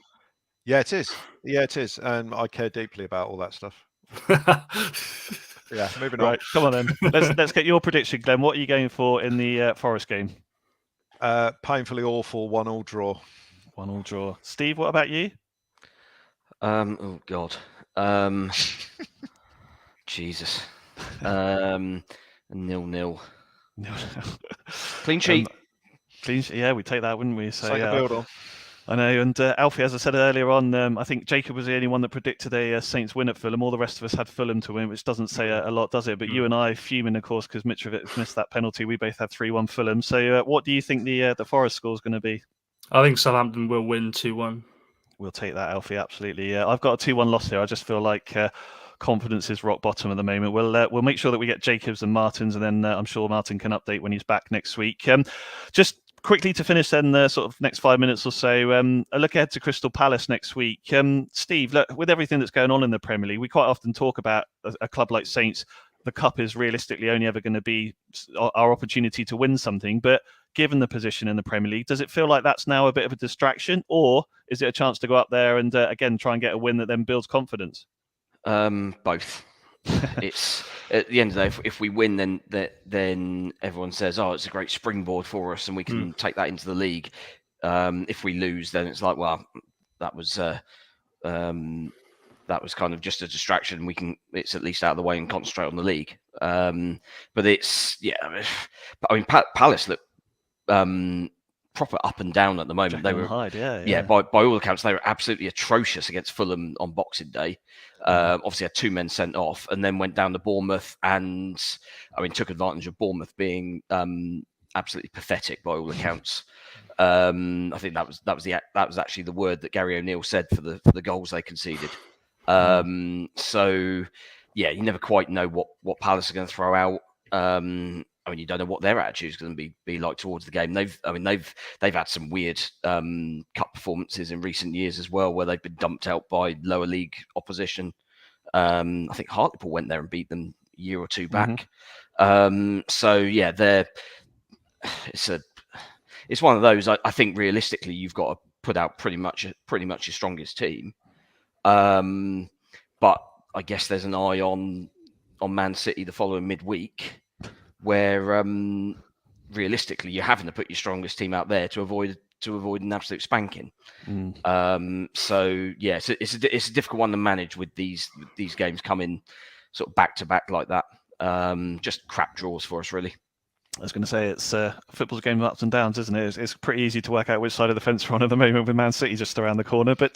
Yeah, it is. And I care deeply about all that stuff. Yeah, moving on. Right, come on then. Let's get your prediction, Glenn. What are you going for in the Forest game? Painfully awful 1-1 draw. 1-1 draw. Steve, what about you? Oh God. Jesus. 0-0. Clean sheet. Clean sheet. Yeah, we take that, wouldn't we? So build on. I know, and Alfie, as I said earlier on, I think Jacob was the only one that predicted a Saints win at Fulham. All the rest of us had Fulham to win, which doesn't say a lot, does it? But you and I fuming, of course, because Mitrovic missed that penalty. We both had 3-1 Fulham. So what do you think the Forest score is going to be? I think Southampton will win 2-1. We'll take that, Alfie, absolutely. Yeah, I've got a 2-1 loss here. I just feel like confidence is rock bottom at the moment. We'll make sure that we get Jacobs and Martins, and then I'm sure Martin can update when he's back next week. Just quickly to finish then the sort of next 5 minutes or so, a look ahead to Crystal Palace next week. Steve, look, with everything that's going on in the Premier League, we quite often talk about a club like Saints. The Cup is realistically only ever going to be our opportunity to win something. But given the position in the Premier League, does it feel like that's now a bit of a distraction? Or is it a chance to go up there and, again, try and get a win that then builds confidence? Both. It's at the end of the day, if we win, then everyone says, "Oh, it's a great springboard for us, and we can take that into the league." If we lose, then it's like, well, that was kind of just a distraction. It's at least out of the way and concentrate on the league. But it's Palace look proper up and down at the moment. They were by all accounts they were absolutely atrocious against Fulham on Boxing Day. Obviously had 2 men sent off, and then went down to Bournemouth, and took advantage of Bournemouth being absolutely pathetic by all accounts. I think that was actually the word that Gary O'Neill said for the goals they conceded. So yeah, you never quite know what Palace are going to throw out. You don't know what their attitude is going to be like towards the game. They've had some weird cup performances in recent years as well, where they've been dumped out by lower league opposition. I think Hartlepool went there and beat them a year or two back. So yeah, it's one of those. I think realistically, you've got to put out pretty much your strongest team. But I guess there's an eye on Man City the following midweek, where realistically you're having to put your strongest team out there to avoid an absolute spanking. So yeah, it's a difficult one to manage with these games coming sort of back to back like that. Just crap draws for us, really. I was going to say, it's football's a game of ups and downs, isn't it? It's pretty easy to work out which side of the fence we're on at the moment, with Man City just around the corner. But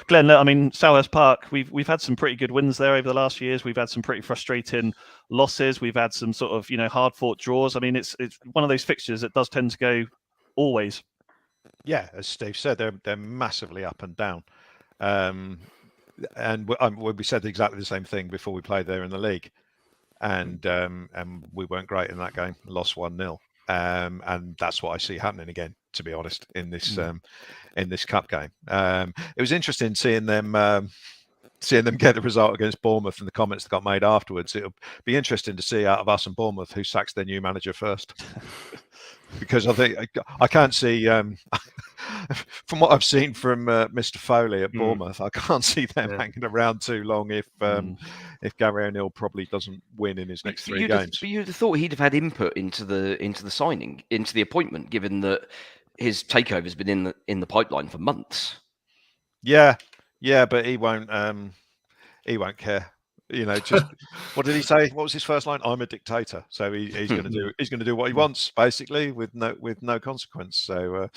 Glen, Selhurst Park, we've had some pretty good wins there over the last years. We've had some pretty frustrating losses. We've had some sort of hard fought draws. It's one of those fixtures that does tend to go always. Yeah, as Steve said, they're massively up and down. And we said exactly the same thing before we played there in the league. And we weren't great in that game, lost 1-0, and that's what I see happening again, to be honest, in this cup game. It was interesting seeing them get the result against Bournemouth and the comments that got made afterwards. It'll be interesting to see out of us and Bournemouth who sacks their new manager first, because I think I can't see from what I've seen from Mr. Foley at Bournemouth, I can't see them hanging around too long if Gary O'Neill probably doesn't win in his next 3 games. But you'd have thought he'd have had input into the signing, into the appointment, given that his takeover has been in the pipeline for months. Yeah, but he won't care. Just what did he say? What was his first line? I'm a dictator. So he's going to do what he wants, basically, with no consequence. So,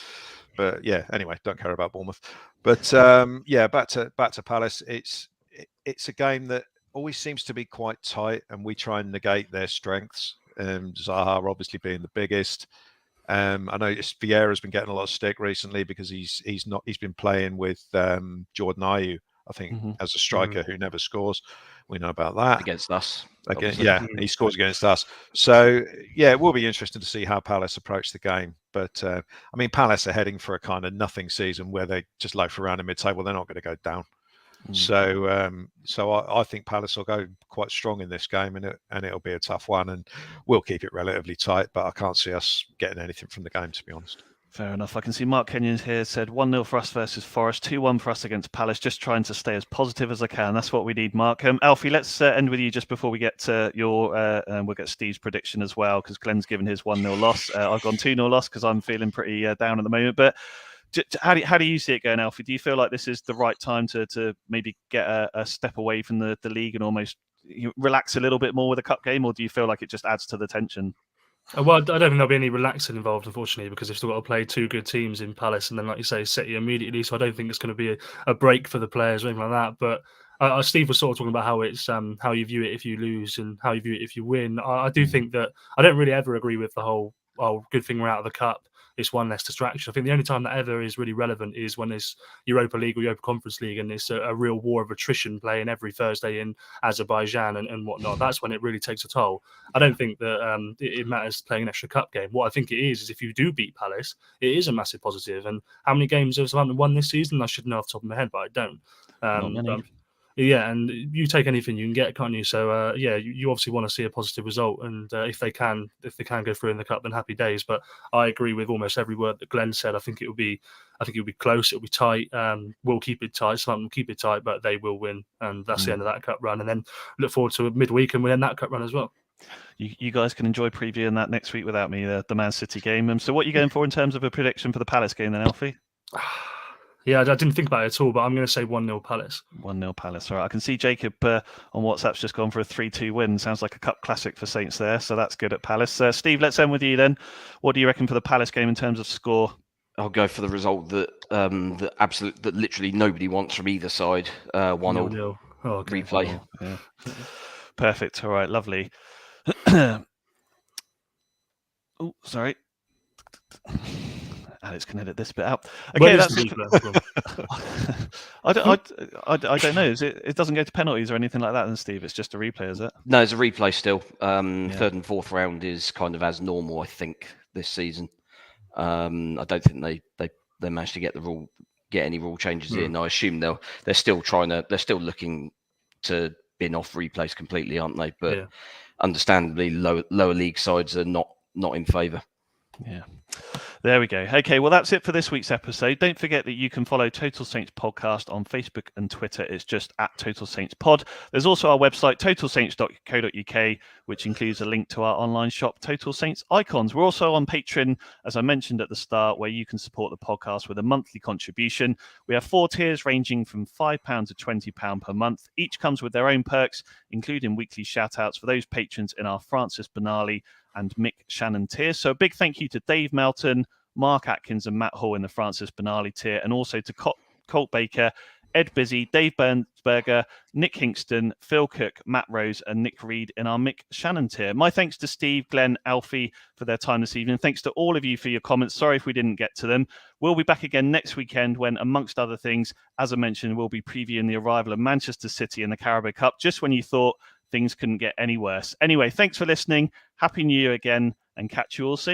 but yeah. Anyway, don't care about Bournemouth. But back to Palace. It's a game that always seems to be quite tight, and we try and negate their strengths. Zaha obviously being the biggest. I know Vieira's been getting a lot of stick recently because he's been playing with Jordan Ayew, I think, as a striker who never scores. We know about that. Against us. He scores against us. So, yeah, it will be interesting to see how Palace approach the game. But, Palace are heading for a kind of nothing season where they just loaf around in mid-table. They're not going to go down. So I think Palace will go quite strong in this game, and it'll be a tough one, and we'll keep it relatively tight, but I can't see us getting anything from the game, to be honest. Fair enough. I can see Mark Kenyon here said 1-0 for us versus Forest, 2-1 for us against Palace. Just trying to stay as positive as I can. That's what we need, Mark. Alfie, let's end with you just before we get to your. We'll get Steve's prediction as well, because Glen's given his 1-0 loss. I've gone 2-0 loss because I'm feeling pretty down at the moment. But how do you see it going, Alfie? Do you feel like this is the right time to maybe get a step away from the league and almost relax a little bit more with a cup game, or do you feel like it just adds to the tension? Well, I don't think there'll be any relaxing involved, unfortunately, because they've still got to play 2 good teams in Palace, and then, like you say, City immediately. So I don't think it's going to be a break for the players or anything like that. But Steve was sort of talking about how it's how you view it if you lose and how you view it if you win. I do think that I don't really ever agree with the whole good thing we're out of the cup. It's one less distraction. I think the only time that ever is really relevant is when it's Europa League or Europa Conference League, and it's a real war of attrition playing every Thursday in Azerbaijan and whatnot. That's when it really takes a toll. I don't think that it matters playing an extra cup game. What I think it is if you do beat Palace, it is a massive positive. And how many games have Southampton won this season? I should know off the top of my head, but I don't. Not many. Yeah, and you take anything you can get, can't you? So you obviously want to see a positive result, and if they can go through in the cup, then happy days. But I agree with almost every word that Glen said. I think it'll be close. It'll be tight. We'll keep it tight. Someone will keep it tight, but they will win, and that's the end of that cup run. And then look forward to midweek, and we'll end that cup run as well. You guys can enjoy previewing that next week without me, the Man City game. So what are you going for in terms of a prediction for the Palace game then, Alfie? Yeah, I didn't think about it at all, but I'm going to say 1-0 Palace. 1-0 Palace. All right. I can see Jacob on WhatsApp's just gone for a 3-2 win. Sounds like a cup classic for Saints there. So that's good at Palace. Steve, let's end with you then. What do you reckon for the Palace game in terms of score? I'll go for the result that that literally nobody wants from either side. 1-0 replay. Yeah. Perfect. All right. Lovely. Oh, sorry. Alex can edit this bit out. Okay, that's it. I don't know. It doesn't go to penalties or anything like that, then, Steve. It's just a replay, is it? No, it's a replay still. Third and fourth round is kind of as normal, I think, this season. I don't think they managed to get any rule changes in. I assume they're still looking to bin off replays completely, aren't they? But understandably, lower league sides are not in favour. Yeah. There we go. Okay, well, that's it for this week's episode. Don't forget that you can follow Total Saints Podcast on Facebook and Twitter. It's just at Total Saints Pod. There's also our website, totalsaints.co.uk, which includes a link to our online shop, Total Saints Icons. We're also on Patreon, as I mentioned at the start, where you can support the podcast with a monthly contribution. We have 4 tiers ranging from £5 to £20 per month. Each comes with their own perks, including weekly shout-outs for those patrons in our Francis Benali and Mick Shannon tier. So a big thank you to Dave Melton, Mark Atkins and Matt Hall in the Francis Benali tier, and also to Colt Baker, Ed Busy, Dave Bernsberger, Nick Hinkston, Phil Cook, Matt Rose and Nick Reed in our Mick Shannon tier. My thanks to Steve, Glenn, Alfie for their time this evening. Thanks to all of you for your comments. Sorry if we didn't get to them. We'll be back again next weekend when, amongst other things, as I mentioned, we'll be previewing the arrival of Manchester City in the Carabao Cup, just when you thought things couldn't get any worse. Anyway, thanks for listening. Happy New Year again, and catch you all soon.